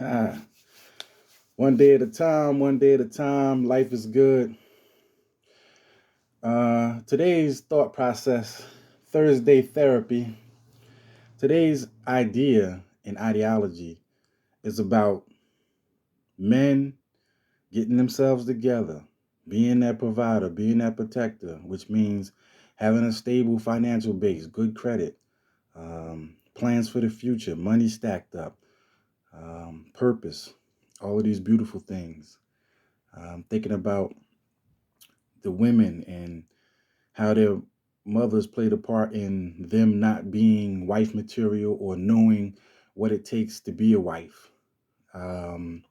Ah, one day at a time, one day at a time. Life is good. Today's thought process, Thursday therapy. Today's idea and ideology is about men getting themselves together, being that provider, being that protector, which means having a stable financial base, good credit, plans for the future, money stacked up, purpose, all of these beautiful things. Thinking about the women and how their mothers played a part in them not being wife material or knowing what it takes to be a wife. Um,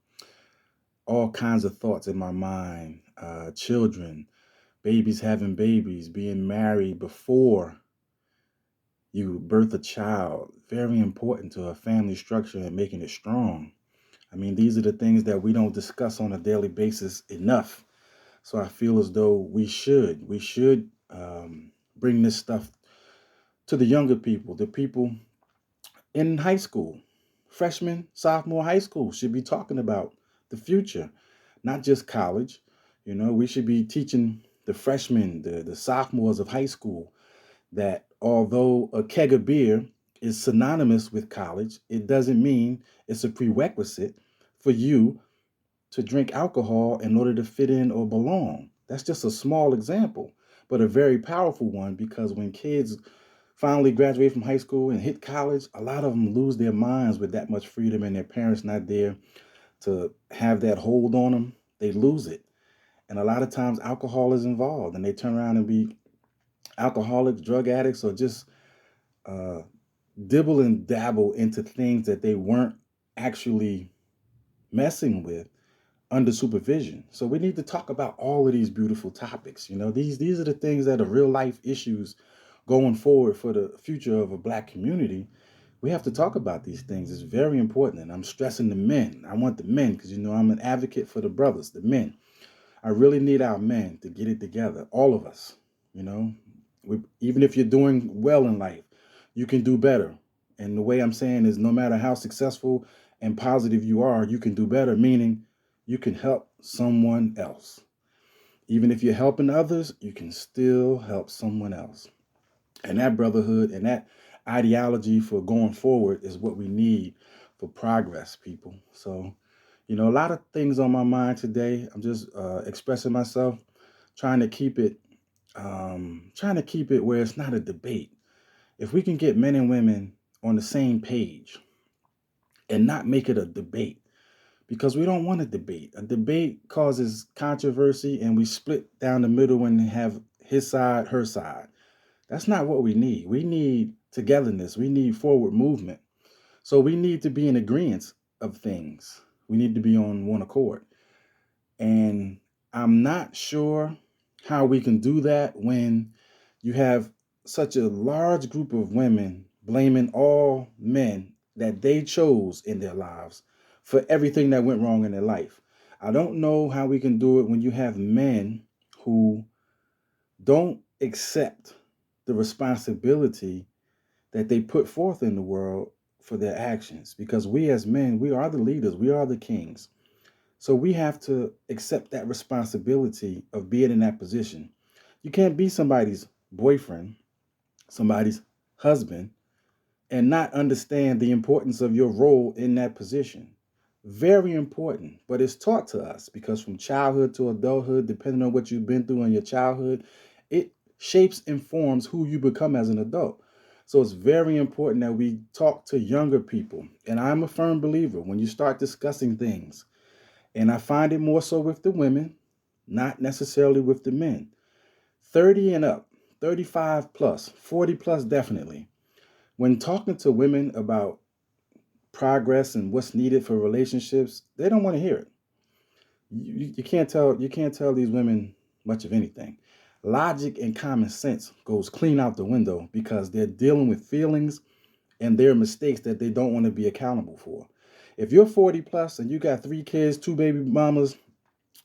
all kinds of thoughts in my mind. Children, babies having babies, being married before you birth a child. Very important to a family structure and making it strong. I mean, these are the things that we don't discuss on a daily basis enough. So I feel as though we should bring this stuff to the younger people, the people in high school, freshman, sophomore high school should be talking about the future, not just college. We should be teaching the freshmen, the sophomores of high school that although a keg of beer is synonymous with college, it doesn't mean it's a prerequisite for you to drink alcohol in order to fit in or belong. That's just a small example, but a very powerful one because when kids finally graduate from high school and hit college, a lot of them lose their minds with that much freedom and their parents not there to have that hold on them. They lose it. And a lot of times alcohol is involved and they turn around and be alcoholics, drug addicts, or just uh, dibble and dabble into things that they weren't actually messing with under supervision. So we need to talk about all of these beautiful topics. These are the things that are real life issues going forward for the future of a black community. We have to talk about these things. It's very important. And I'm stressing the men. I want the men because I'm an advocate for the brothers, the men. I really need our men to get it together. All of us. You know, even if you're doing well in life, you can do better. And the way I'm saying is no matter how successful and positive you are, you can do better, meaning you can help someone else. Even if you're helping others, you can still help someone else. And that brotherhood and that ideology for going forward is what we need for progress, people. So, a lot of things on my mind today. I'm just expressing myself, trying to keep it, trying to keep it where it's not a debate. If we can get men and women on the same page and not make it a debate, because we don't want a debate. A debate causes controversy, and we split down the middle and have his side, her side. That's not what we need. We need togetherness. We need forward movement. So we need to be in agreement of things. We need to be on one accord. And I'm not sure how we can do that when you have such a large group of women blaming all men that they chose in their lives for everything that went wrong in their life. I don't know how we can do it when you have men who don't accept the responsibility that they put forth in the world for their actions. Because we as men, we are the leaders, we are the kings. So we have to accept that responsibility of being in that position. You can't be somebody's boyfriend, somebody's husband, and not understand the importance of your role in that position. Very important, but it's taught to us because from childhood to adulthood, depending on what you've been through in your childhood, it shapes and forms who you become as an adult. So it's very important that we talk to younger people. And I'm a firm believer when you start discussing things, and I find it more so with the women, not necessarily with the men. 30 and up, 35 plus, 40 plus, definitely. When talking to women about progress and what's needed for relationships, they don't want to hear it. You can't tell these women much of anything. Logic and common sense goes clean out the window because they're dealing with feelings and their mistakes that they don't want to be accountable for. If you're 40 plus and you got 3 kids, 2 baby mamas,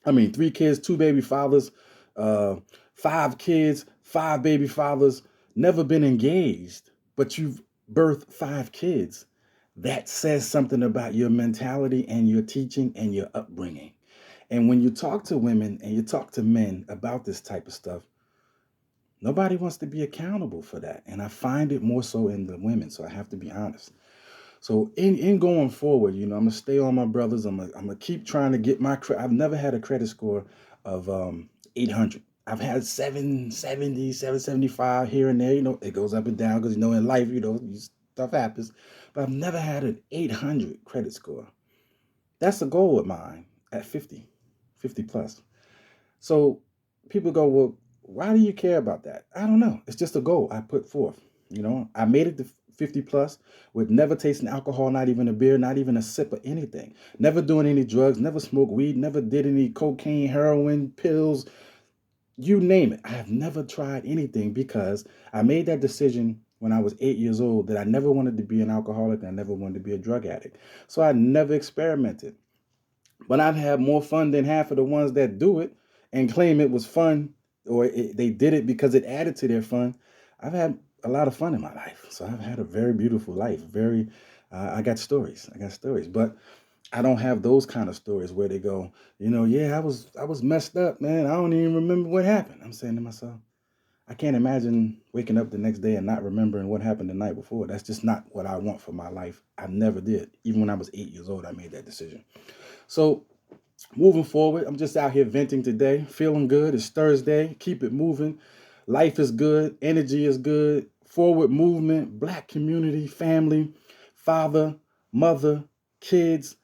I mean 3 kids, 2 baby fathers, uh, 5 kids, 5 baby fathers, never been engaged, but you've birthed 5 kids. That says something about your mentality and your teaching and your upbringing. And when you talk to women and you talk to men about this type of stuff, nobody wants to be accountable for that. And I find it more so in the women. So I have to be honest. So in going forward, I'm gonna stay on my brothers. I'm gonna keep trying to get my credit. I've never had a credit score of 800. I've had 770, 775 here and there. It goes up and down because in life, stuff happens. But I've never had an 800 credit score. That's a goal of mine at 50, 50 plus. So people go, well, why do you care about that? I don't know. It's just a goal I put forth. I made it to 50 plus with never tasting alcohol, not even a beer, not even a sip of anything. Never doing any drugs, never smoked weed, never did any cocaine, heroin, pills, you name it. I have never tried anything because I made that decision when I was 8 years old that I never wanted to be an alcoholic and I never wanted to be a drug addict. So I never experimented. But I've had more fun than half of the ones that do it and claim it was fun or they did it because it added to their fun. I've had a lot of fun in my life. So I've had a very beautiful life. I got stories. I got stories. But I don't have those kind of stories where they go, yeah, I was messed up, man. I don't even remember what happened. I'm saying to myself, I can't imagine waking up the next day and not remembering what happened the night before. That's just not what I want for my life. I never did. Even when I was 8 years old, I made that decision. So moving forward, I'm just out here venting today, feeling good. It's Thursday. Keep it moving. Life is good. Energy is good. Forward movement, black community, family, father, mother, kids,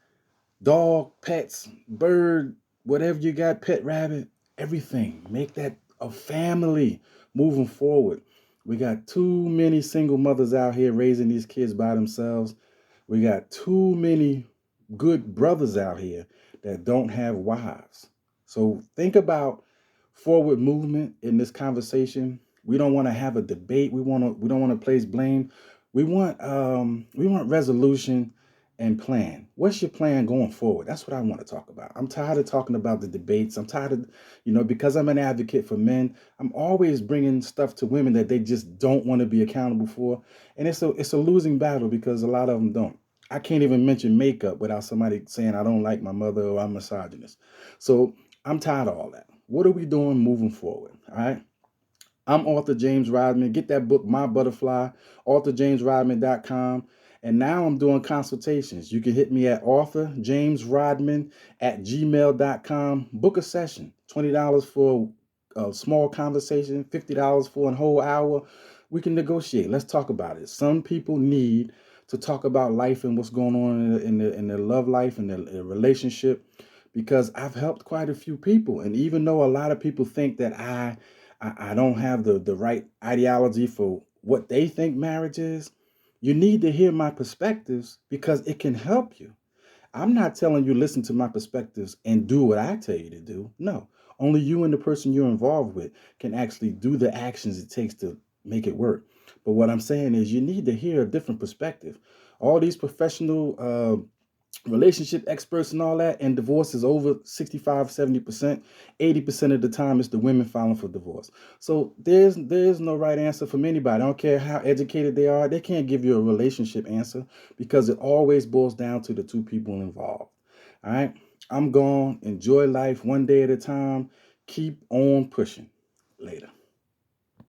dog, pets, bird, whatever you got, pet rabbit, everything. Make that a family moving forward. We got too many single mothers out here raising these kids by themselves. We got too many good brothers out here that don't have wives. So think about forward movement in this conversation. We don't want to have a debate. We don't want to place blame. We want resolution and plan. What's your plan going forward? That's what I want to talk about. I'm tired of talking about the debates. I'm tired of, because I'm an advocate for men, I'm always bringing stuff to women that they just don't want to be accountable for. And it's a losing battle because a lot of them don't. I can't even mention makeup without somebody saying I don't like my mother or I'm misogynist. So I'm tired of all that. What are we doing moving forward? All right. I'm author James Rodman. Get that book, My Butterfly, authorjamesrodman.com. And now I'm doing consultations. You can hit me at authorjamesrodman@gmail.com. Book a session. $20 for a small conversation, $50 for a whole hour. We can negotiate. Let's talk about it. Some people need to talk about life and what's going on in their love life and their relationship because I've helped quite a few people. And even though a lot of people think that I don't have the right ideology for what they think marriage is. You need to hear my perspectives because it can help you. I'm not telling you listen to my perspectives and do what I tell you to do. No, only you and the person you're involved with can actually do the actions it takes to make it work. But what I'm saying is you need to hear a different perspective. All these professional relationship experts and all that, and divorce is over 65, 70%. 80% of the time it's the women filing for divorce. So there's no right answer from anybody. I don't care how educated they are, they can't give you a relationship answer because it always boils down to the two people involved. All right, I'm gone. Enjoy life one day at a time. Keep on pushing. Later.